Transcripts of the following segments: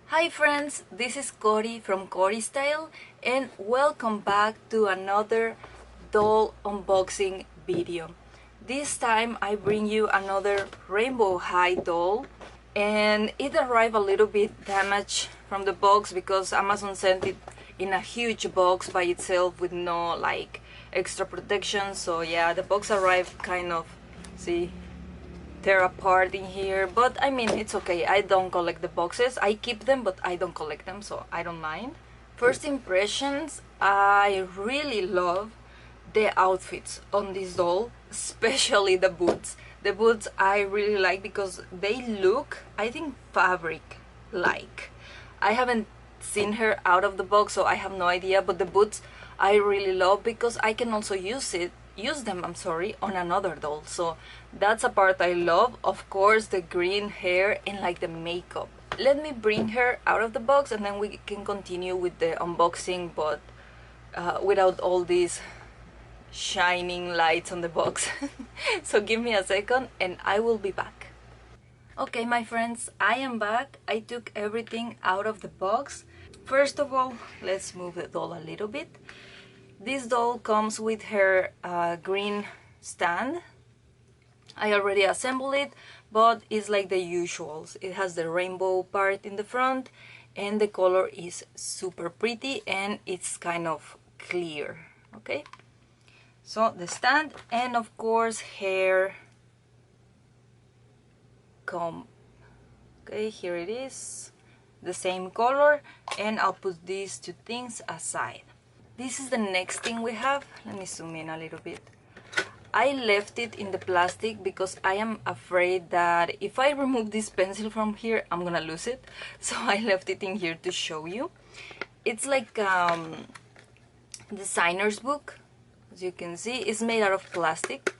Hi friends, this is Cory from Cory Style and welcome back to another doll unboxing video. This time I bring you another rainbow high doll and it arrived a little bit damaged from the box because Amazon sent it in a huge box by itself with no like extra protection. So yeah, the box arrived kind of, see, tear apart in here, but I mean it's okay. I don't collect the boxes. I keep them but I don't collect them, so I don't mind. First impressions, I really love the outfits on this doll, especially the boots. The boots I really like because they look, I think, fabric like. I haven't seen her out of the box, so I have no idea, but the boots I really love because I can also use them on another doll, so that's a part I love. Of course, the green hair and like the makeup. Let me bring her out of the box and then we can continue with the unboxing, but without all these shining lights on the box. So give me a second and I will be back. Okay, my friends, I am back. I took everything out of the box. First of all, let's move the doll a little bit. This doll comes with her green stand. I already assembled it, but it's like the usuals. It has the rainbow part in the front and the color is super pretty and it's kind of clear. Okay, so the stand and of course hair comb. Okay, here it is, the same color, and I'll put these two things aside. This is the next thing we have. Let me zoom in a little bit. I left it in the plastic because I am afraid that if I remove this pencil from here, I'm gonna lose it. So I left it in here to show you. It's like designer's book. As you can see, it's made out of plastic.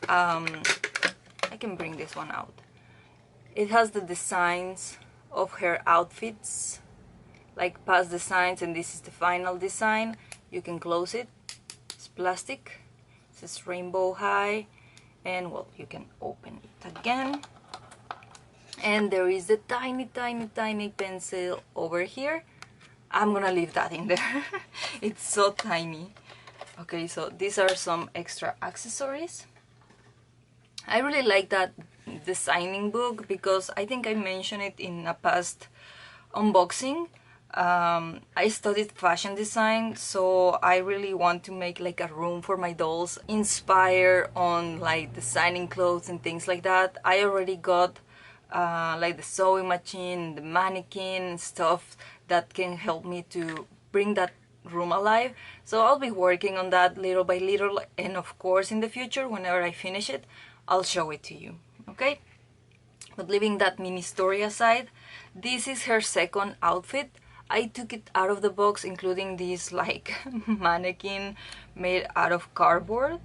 I can bring this one out. It has the designs of her outfits, like past designs, and this is the final design. You can close it. It's plastic. It says rainbow high, and well, you can open it again. And there is the tiny pencil over here. I'm gonna leave that in there. It's so tiny. Okay, so these are some extra accessories. I really like that designing book because I think I mentioned it in a past unboxing. I studied fashion design, so I really want to make like a room for my dolls inspired on like designing clothes and things like that. I already got like the sewing machine, the mannequin, stuff that can help me to bring that room alive. So I'll be working on that little by little, and of course in the future, whenever I finish it, I'll show it to you. Okay, but leaving that mini story aside, this is her second outfit. I took it out of the box, including this like mannequin made out of cardboard.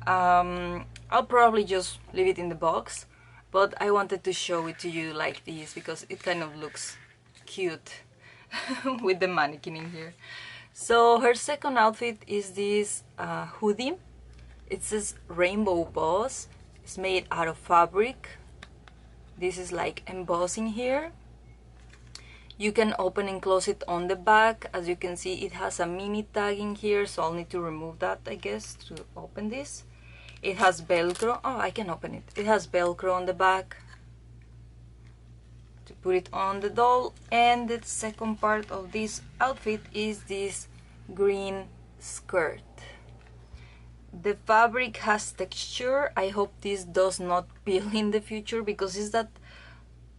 I'll probably just leave it in the box, but I wanted to show it to you like this because it kind of looks cute with the mannequin in here. So her second outfit is this hoodie. It says Rainbow Boss. It's made out of fabric. This is like embossing here. You can open and close it on the back. As you can see, it has a mini tag in here, so I'll need to remove that, I guess, to open this. It has Velcro. Oh, I can open it. It has Velcro on the back to put it on the doll. And the second part of this outfit is this green skirt. The fabric has texture. I hope this does not peel in the future because it's that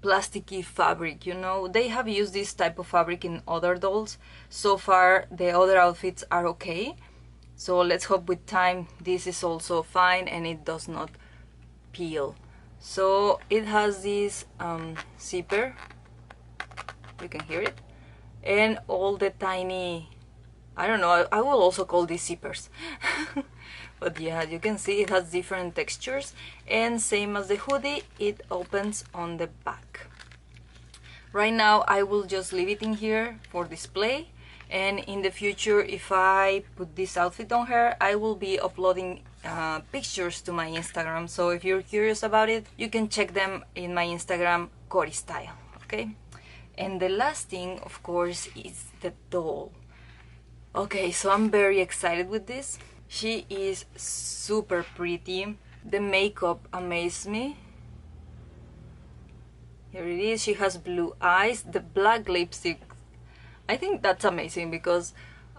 plasticky fabric, you know. They have used this type of fabric in other dolls. So far the other outfits are okay, so let's hope with time this is also fine and it does not peel. So it has this zipper, you can hear it, and all the tiny, I don't know, I will also call these zippers. But yeah, you can see it has different textures, and same as the hoodie, it opens on the back. Right now I will just leave it in here for display, and in the future, if I put this outfit on her, I will be uploading pictures to my Instagram. So if you're curious about it, you can check them in my Instagram, Cory Style. Okay, And the last thing, of course, is the doll. Okay, so I'm very excited with this. She is super pretty. The makeup amazed me. Here it is. She has blue eyes. The black lipstick, I think that's amazing because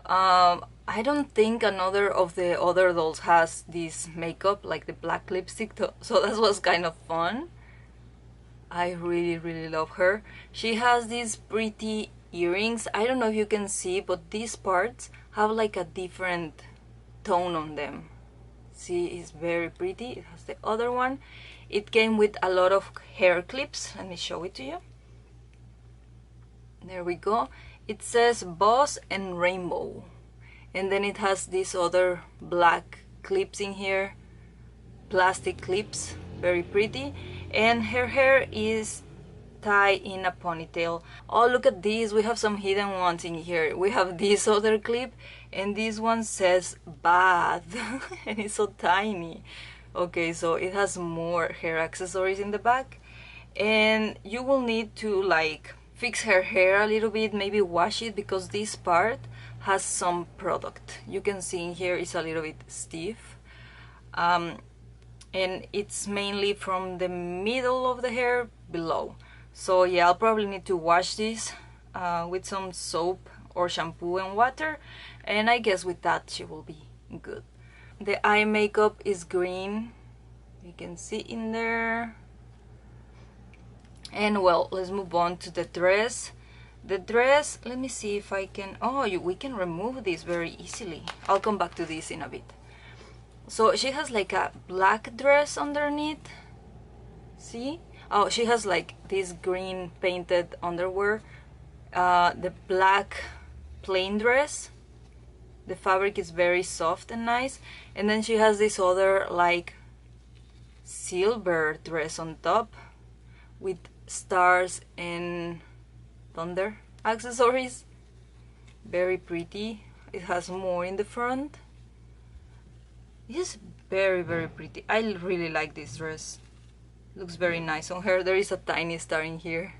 I don't think another of the other dolls has this makeup, like the black lipstick, so that was kind of fun. I really love her. She has these pretty earrings. I don't know if you can see, but these parts have like a different tone on them. See, it's very pretty. It has the other one. It came with a lot of hair clips. Let me show it to you. There we go. It says Boss and Rainbow. And then it has these other black clips in here. Plastic clips. Very pretty. And her hair is tied in a ponytail. Oh, look at this. We have some hidden ones in here. We have this other clip. And this one says Bath. And it's so tiny. Okay, so it has more hair accessories in the back. And you will need to like fix her hair a little bit, maybe wash it, because this part has some product. You can see in here it's a little bit stiff. And it's mainly from the middle of the hair below. So yeah, I'll probably need to wash this with some soap or shampoo and water, and I guess with that she will be good. The eye makeup is green, you can see in there. And well, let's move on to the dress. The dress, let me see if I can, we can remove this very easily. I'll come back to this in a bit. So she has like a black dress underneath. See? Oh, she has like this green painted underwear. The black plain dress. The fabric is very soft and nice. And then she has this other like silver dress on top with stars and thunder accessories. Very pretty. It has more in the front. It's very pretty. I really like this dress. Looks very nice on her. There is a tiny star in here.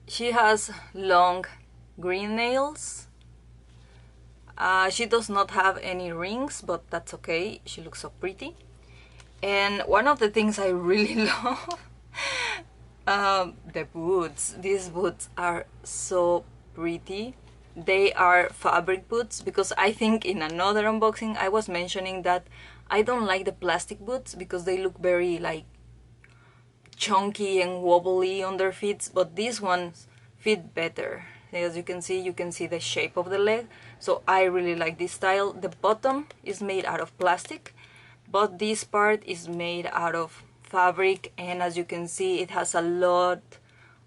She has long green nails. She does not have any rings, but that's okay. She looks so pretty. And one of the things I really love, the boots. These boots are so pretty. They are fabric boots, because I think in another unboxing I was mentioning that I don't like the plastic boots because they look very like chunky and wobbly on their feet, but these ones fit better. As you can see the shape of the leg, so I really like this style. The bottom is made out of plastic, but this part is made out of fabric, and as you can see it has a lot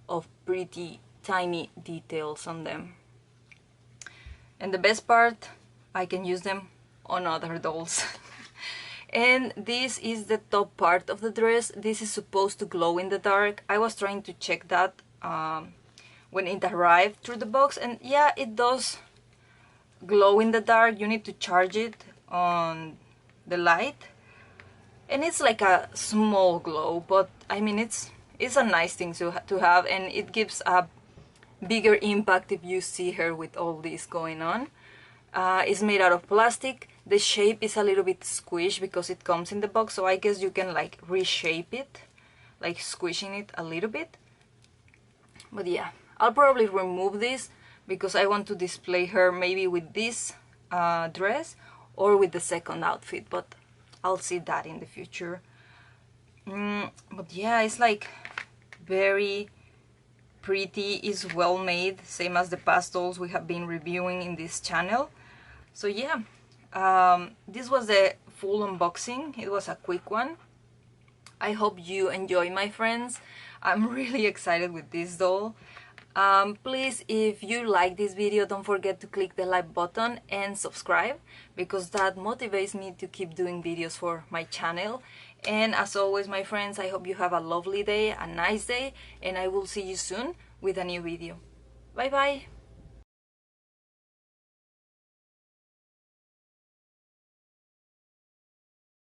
of pretty tiny details on them. And the best part, I can use them on other dolls. And this is the top part of the dress. This is supposed to glow in the dark. I was trying to check that when it arrived through the box, and yeah, it does glow in the dark. You need to charge it on the light, and it's like a small glow, but I mean it's a nice thing to have, and it gives a bigger impact if you see her with all this going on. It's made out of plastic. The shape is a little bit squished because it comes in the box, so I guess you can like reshape it, like squishing it a little bit. But yeah, I'll probably remove this because I want to display her maybe with this dress or with the second outfit, but I'll see that in the future. But yeah, it's like very pretty, is well made, same as the past dolls we have been reviewing in this channel. So yeah, this was the full unboxing. It was a quick one. I hope you enjoy, my friends. I'm really excited with this doll. Please, if you like this video, don't forget to click the like button and subscribe, because that motivates me to keep doing videos for my channel. And as always, my friends, I hope you have a lovely day, a nice day, and I will see you soon with a new video. Bye bye!